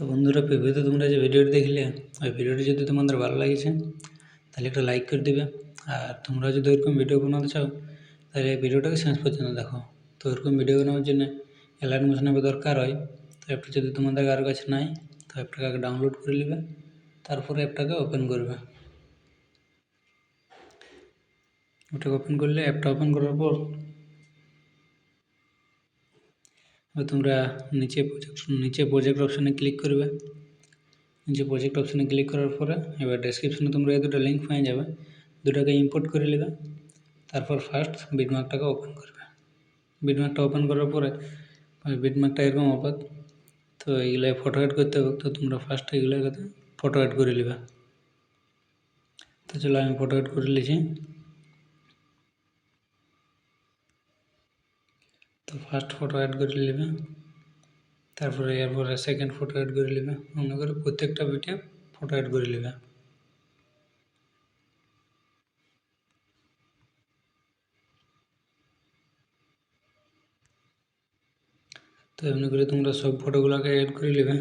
বন্ধুরা, প্রিভিউতে তোমরা যে ভিডিওটি দেখলে, ওই ভিডিওটি যদি তোমাদের ভালো লাগছে তাহলে একটা লাইক করে দিবে। আর তোমরা যদি ওরকম ভিডিও বানাতে চাও তাহলে এই ভিডিওটাকে শেষ পর্যন্ত দেখো। তো ওরকম ভিডিও বানানোর জন্য অ্যালার্ট মোশন অ্যাপের দরকার হয়। তো অ্যাপটা যদি তোমাদের কারোর কাছে নাই তো অ্যাপটাকে ডাউনলোড করে নেবে, তারপরে অ্যাপটাকে ওপেন করবে। ওটাকে ওপেন করলে অ্যাপটা ওপেন করার পর তোমরা নিচে প্রজেক্ট অপশানে ক্লিক করবে। নিচে প্রজেক্ট অপশানে ক্লিক করার পরে এবার ডেসক্রিপশনে তোমরা এই দুটো লিঙ্ক পেয়ে যাবে, দুটাকে ইম্পোর্ট করে নেবে। তারপর ফার্স্ট বিটমার্কটাকে ওপেন করবে। বিটমার্কটা ওপেন করার পরে বিটমার্কটা এরকম ওপেন, তো এইগুলো ফটো অ্যাড করতে হবে। তো তোমরা ফার্স্ট এগুলোকে ফটো অ্যাড করে নেবে। তো চলো আমি ফটো অ্যাড করে নিয়েছি। তো ফার্স্ট ফটো অ্যাড করে নেবে, তারপরে এরপরে সেকেন্ড ফটো অ্যাড করে নেবে। মনে করে প্রত্যেকটা ভিডিও ফটো অ্যাড করে নেবে। তো এমনি করে তোমরা সব ফটোগুলোকে অ্যাড করে নেবে।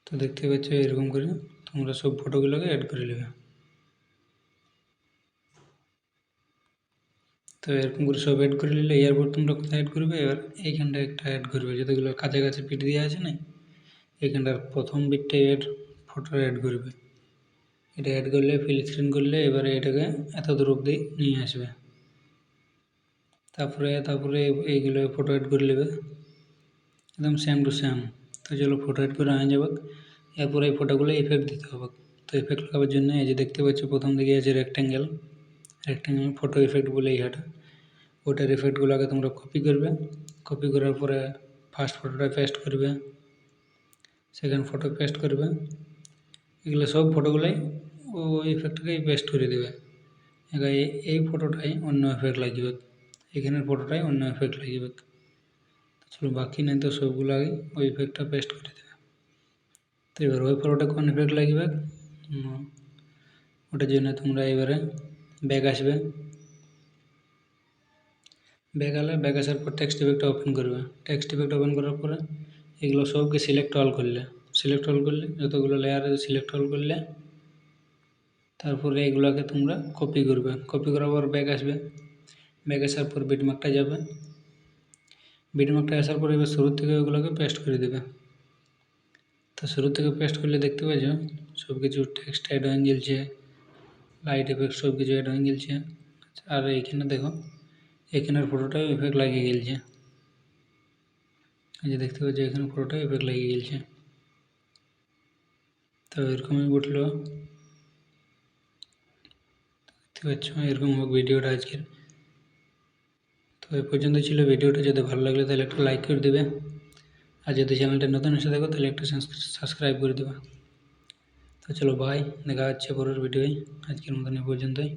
তো দেখতে পাচ্ছ এরকম করে তোমরা সব ফটোগুলোকে অ্যাড করে নেবে। তো এরকম করে সব অ্যাড করে নিলে এরপর তোমরা কোথায় অ্যাড করবে, এবার এইখানটা একটা অ্যাড করবে, যতগুলো কাছাকাছি পিট দেওয়া আছে না, এইখানটার প্রথম বিটটাই ফটো অ্যাড করবে। এটা অ্যাড করলে ফিল স্ক্রিন করলে এবারে এটাকে এত দূর অবধি নিয়ে আসবে। তারপরে এইগুলো ফটো অ্যাড করে নেবে একদম সেম টু সেম। তো চলো ফটো অ্যাড করে আনা যাবে। এরপরে এই ফটোগুলো ইফেক্ট দিতে হবে। তো ইফেক্ট লাগাবার জন্য এই যে দেখতে পাচ্ছ প্রথম দিকে আছে রেক্ট্যাঙ্গেল ফটো ইফেক্ট বলে এইটা, ওটার ইফেক্টগুলোকে তোমরা কপি করবে। কপি করার পরে ফার্স্ট ফটোটা পেস্ট করবে, সেকেন্ড ফটো পেস্ট করবে। এগুলো সব ফটোগুলোই ওই ইফেক্টটাকেই পেস্ট করে দেবে। এবার এই ফটোটাই অন্য এফেক্ট লাগবে, এখানের ফটোটাই অন্য এফেক্ট লাগবে। চলো বাকি নেই তো সবগুলো আগে ওই ইফেক্টটা পেস্ট করে দেবে। তো এবার ওই ফটোটা কোন ইফেক্ট লাগবে ওটার জন্য তোমরা এবারে ব্যাক আসবে। ব্যাক আসার পর টেক্সট ইফেক্টটা ওপেন করবে। টেক্সট ইফেক্ট ওপেন করার পরে এগুলো সবকে সিলেক্ট অল করলে যতগুলো লেয়ার আছে সিলেক্ট অল করলে তারপরে এগুলোকে তোমরা কপি করবে। কপি করার পর ব্যাক আসবে। ব্যাক আসার পর বিটমার্কটা যাবে। বিটমার্কটা আসার পর এবার শুরু থেকে ওগুলোকে পেস্ট করে দেবে। তো শুরু থেকে পেস্ট করলে দেখতে পাচ্ছ সব কিছু টেক্সট অ্যাড হয়ে গেছে, লাইট এফেক্ট সব কিছু অ্যাড হয়ে গেছে। আর এইখানে দেখো এখানের ফটোটাও এফেক্ট লাগিয়ে গেছে। এই যে দেখতে পাচ্ছ এখানে ফটোটা এফেক্ট লাগিয়ে গেছে। তো এরকমই উঠলো, দেখতে পাচ্ছ এরকম হোক ভিডিওটা আজকের। তো এই পর্যন্ত ছিল ভিডিওটা। যদি ভালো লাগলে তাহলে একটা লাইক করে দেবে, আর যদি চ্যানেলটা নতুন এসে দেখো তাহলে একটা সাবস্ক্রাইব করে দেবে। তো চলো বাই, দেখা হচ্ছে পরের ভিডিওয়। আজকের মতন এই পর্যন্তই।